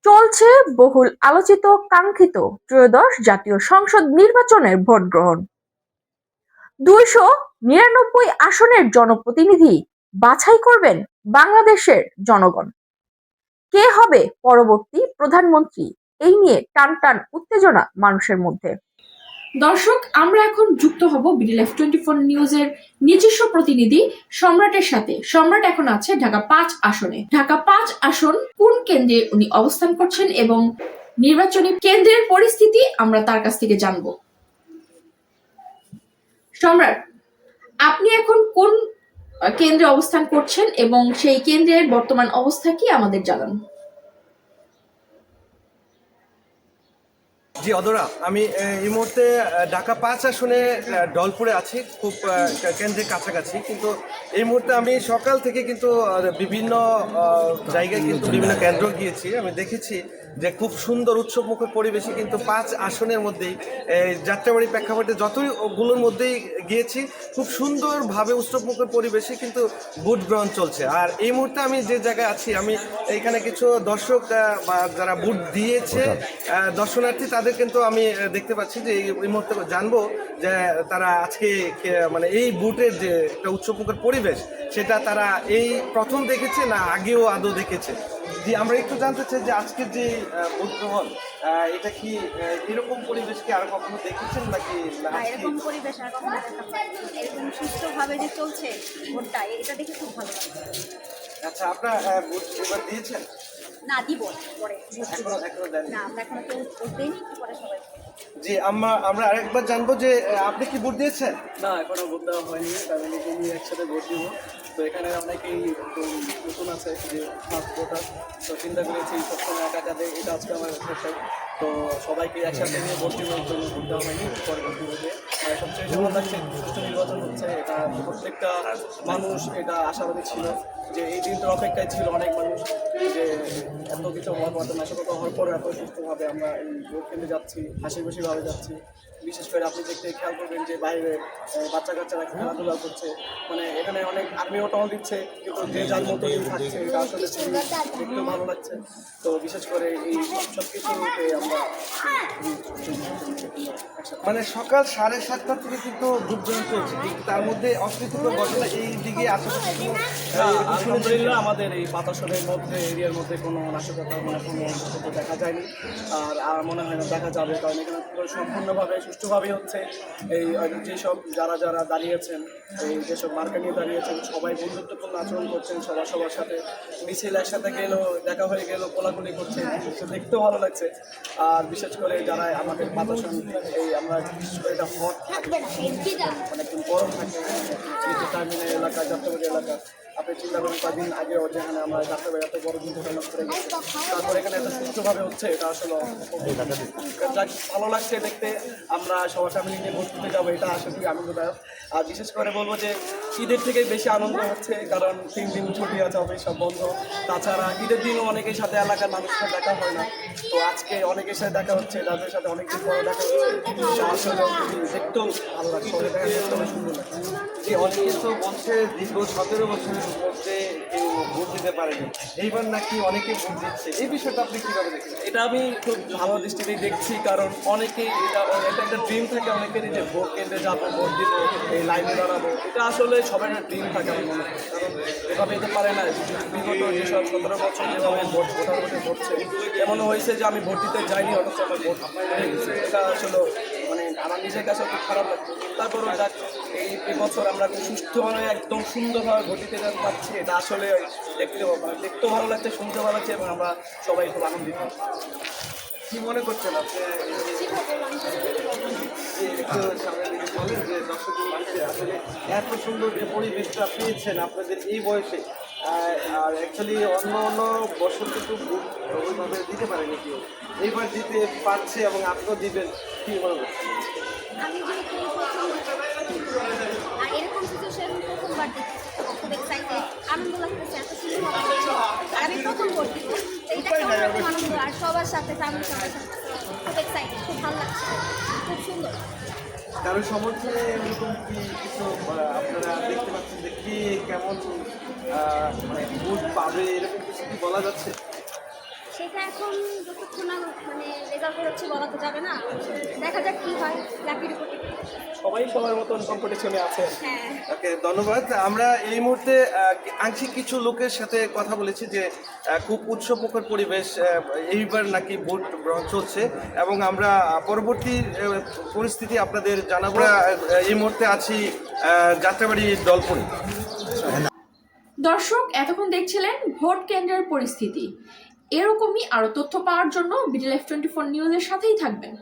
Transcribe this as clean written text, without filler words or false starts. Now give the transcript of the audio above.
চলছে বহুল আলোচিত কাঙ্ক্ষিত ত্রয়োদশ জাতীয় সংসদ নির্বাচনের ভোট গ্রহণ। ২৯৯ আসনের জনপ্রতিনিধি বাছাই করবেন বাংলাদেশের জনগণ। কে হবে পরবর্তী প্রধানমন্ত্রী, এই নিয়ে টান টান উত্তেজনা মানুষের মধ্যে। দর্শক, আমরা এখন যুক্ত হব বিডিএফ 24 নিউজের নিজস্ব প্রতিনিধি সম্রাটের সাথে। সম্রাট এখন আছে ঢাকা ৫ আসনে। ঢাকা ৫ আসন কোন কেন্দ্রে উনি অবস্থান করছেন এবং নির্বাচনী কেন্দ্রের পরিস্থিতি আমরা তার কাছ থেকে জানব। সম্রাট, আপনি এখন কোন কেন্দ্রে অবস্থান করছেন এবং সেই কেন্দ্রের বর্তমান অবস্থা কি আমাদের জানান। জি অদরা, আমি এই মুহূর্তে ঢাকা ৫ আসনে ডলপুরে আছি, খুব কেন্দ্রের কাছাকাছি। কিন্তু এই মুহূর্তে আমি সকাল থেকে কিন্তু বিভিন্ন জায়গায় কিন্তু বিভিন্ন কেন্দ্র গিয়েছি। আমি দেখেছি যে খুব সুন্দর উৎসবমুখর পরিবেশে কিন্তু ৫ আসনের মধ্যেই যাত্রাবাড়ি প্রেক্ষাপটে যতগুলোর মধ্যেই গিয়েছি, খুব সুন্দরভাবে উৎসবমুখর পরিবেশে কিন্তু ভোট গ্রহণ চলছে। আর এই মুহূর্তে আমি যে জায়গায় আছি, আমি এখানে কিছু দর্শক বা যারা ভোট দিয়েছে দর্শনার্থী, তাদের কিন্তু আমি দেখতে পাচ্ছি যে এই মুহূর্তে জানবো যে তারা আজকে মানে এই বুটের যে একটা উৎসবমুখর পরিবেশ, সেটা তারা এই প্রথম দেখেছে না আগেও আদৌ দেখেছে। জি, আমরা একটু জানতে চাই যে আজকের যে ভোট গ্রহণ, এটা কি এরকম পরিবেশ কি আর কখনো দেখেছেন নাকি? এরকম পরিবেশ আর কখনো দেখা পাইনি। এরকম সুষ্ঠুভাবে যে চলছে ভোটটা, এটা দেখে খুব ভালো লাগছে। আচ্ছা, আপনার ভোট এবার দিয়েছেন? না, দিব পরে। এখনো দেন না, আমরা এখনো কেউ ভোট দেয়নি, একটু পরে সবাই। জি, আমরা আরেকবার জানবো যে আপনি কি ভোট দিয়েছেন? না, এখনো ভোট দেওয়া হয়নি। ফ্যামিলিকে নিয়ে একসাথে ভোট দিব। তো এখানে অনেকেই নতুন আছে যে ফার্স্ট ভোটার, তো চিন্তা করেছি সবসময় একা একা এটা আজকে আমার ভোটার, তো সবাইকে একসাথে নিয়ে ভোট দিব। জন্য ভোট দেওয়া হয়নি, পরে ভোট দিব। আর সবচেয়ে ভালো লাগছে সুষ্ঠু নির্বাচন হচ্ছে, এটা প্রত্যেকটা মানুষ এটা আশাবাদী ছিল যে এই দিনটার অপেক্ষায় ছিল অনেক মানুষ, যে এত কিছু হওয়ার মতো নাশকতা হওয়ার পরে এত সুস্থভাবে আমরা এই ভোট কেন্দ্রে যাচ্ছি, হাসি খুশিভাবে যাচ্ছি। বিশেষ করে আপনি দেখতে খেয়াল করবেন যে বাইরে বাচ্চা কাচ্চারা খেলাধুলা করছে, মানে এখানে অনেক আর্মিও টহল দিচ্ছে, কিন্তু যে যার মতো থাকছে, এটা আসলে দেখতে ভালো লাগছে। তো বিশেষ করে এই সব কিছুতে আমরা মানে সকাল 7:30 থেকে কিন্তু ভোট গ্রহণ চলছে, কিন্তু তার মধ্যে অপ্রীতিকর ঘটনা এই দিকে আশেপাশে আলহামদুলিল্লাহ আমাদের এই বাতাসের মধ্যে এরিয়ার মধ্যে কোনো নাশকতা মানে কোনো ঘটনা দেখা যায়নি। আর মনে হয় না দেখা যাবে, কারণ এখানে পুরো সম্পূর্ণভাবে সুষ্ঠুভাবেই হচ্ছে। এই যেসব যারা যারা দাঁড়িয়েছেন, এই যেসব মার্কা নিয়ে দাঁড়িয়েছেন, সবাই বন্ধুত্বপূর্ণ আচরণ করছেন, সবার সাথে মিছিল একসাথে গেলেও দেখা হয়ে গেল, কোলাকুলি করছেন, দেখতেও ভালো লাগছে। আর বিশেষ করে যারা আমাদের বাতাসন, এই আমরা বিশেষ করে এটা হট অনেকদিন গরম থাকে টার্মিনাল এলাকা, যাত্রাবাড়ি এলাকা। আপনি চিন্তা করেন কয়েকদিন আগে যেখানে আমরা যাত্রাবাড়ি এত বড় দিন ঘটনা করে গেছি, তারপরে এখানে এত সুস্থভাবে হচ্ছে, এটা আসলে ভালো লাগছে দেখতে। আমরা সবার ফ্যামিলি নিয়ে ভোট দিতে যাবো, এটা আসলে খুবই আনন্দদায়ক। আর বিশেষ করে বলবো যে ঈদের থেকে বেশি আনন্দ হচ্ছে, কারণ 3 দিন ছুটি আছে, অফিস সব বন্ধ। তাছাড়া ঈদের দিনও অনেকের সাথে এলাকার মানুষের সাথে দেখা হয় না, তো আজকে অনেকের সাথে দেখা হচ্ছে, তাদের সাথে অনেকদিন পরে দেখা হচ্ছে, আসলে দেখতেও ভালো লাগছে, দেখতে অনেক সুন্দর লাগছে। যে অনেকে তো বলছে দীর্ঘ 17 বছরের মধ্যে কেউ ভোট দিতে পারেনি, এইবার নাকি অনেকে ভোট দিচ্ছে। এই বিষয়টা আপনি কীভাবে দেখছেন? এটা আমি খুব ভালো দৃষ্টিতেই দেখছি, কারণ অনেকেই এটা একটা ড্রিম থাকে অনেকেরই যে ভোট কেন্দ্রে যাবো, ভোট দিব, এই লাইনে দাঁড়াবো। এটা আসলে সবাই একটা ড্রিম থাকে আমার মনে হয়, কারণ এভাবে যেতে পারে না। বিগত যেসব 17 বছর যেভাবে ভোটার ভোটে ভরছে, এমনও হয়েছে যে আমি ভোট দিতে যাইনি, অথচ আমার ভোট হয়ে গেছে। এটা আসলে মানে আমার নিজের কাছে খুব খারাপ লাগছে। তারপরও যাক, এই বছর আমরা খুব সুস্থভাবে একদম সুন্দরভাবে ভোট দিতে পারছি, এটা আসলে দেখতেও ভালো লাগছে, শুনতে ভালো লাগছে, এবং আমরা সবাই খুব আনন্দিত। কি মনে করছেন আপনি? একটু সামনের দিকে বলেন যে দর্শকদের মানুষের আসলে এত সুন্দর যে পরিবেশটা পেয়েছেন আপনাদের এই বয়সে, আর অ্যাকচুয়ালি অন্য বছর কিন্তু ওইভাবে দিতে পারেনি কেউ, এইবার দিতে পারছে এবং আপনিও দিবেন, কি মনে করছেন? আমি যেহেতু এরকম সিচুয়েশন প্রথমবার দেখছি, খুব এক্সাইটেড, আনন্দ লাগতেছে, এত সুন্দরভাবে। আর আমি প্রথম ভোট দিব, এটা একটা অন্যরকম আনন্দ। আর সবার সাথে ফ্যামিলির সবার সাথে খুব এক্সাইটেড, খুব ভালো লাগছে, খুব সুন্দর। কারো সমর্থনে এরকম কি কিছু আপনারা দেখতে পাচ্ছেন যে কে কেমন মানে ভোট পাবে, এরকম কিছু কি বলা যাচ্ছে? সেটা এখন যতক্ষণ না মানে রেজাল্ট বেরোচ্ছে বলা তো যাবে না, দেখা যাক কি হয়, লাকির উপর depend করছে। সবাই সবার মতন কম্পিটিশনে আছে। হ্যাঁ, ওকে, ধন্যবাদ। আমরা এই মুহূর্তে আংশিক কিছু লোকের সাথে কথা বলেছি যে খুব উৎসবমুখর পরিবেশ, এইবার নাকি ভোট গ্রহণ চলছে এবং আমরা পরবর্তী পরিস্থিতি আপনাদের জানাবো। আমরা, এই মুহূর্তে আছি যাত্রাবাড়ি দলপুরি। দর্শক, এতক্ষণ দেখছিলেন ভোট কেন্দ্রের পরিস্থিতি। এরকমই আরো তথ্য পাওয়ার জন্য বিডিএফ 24 নিউজের সাথেই থাকবেন।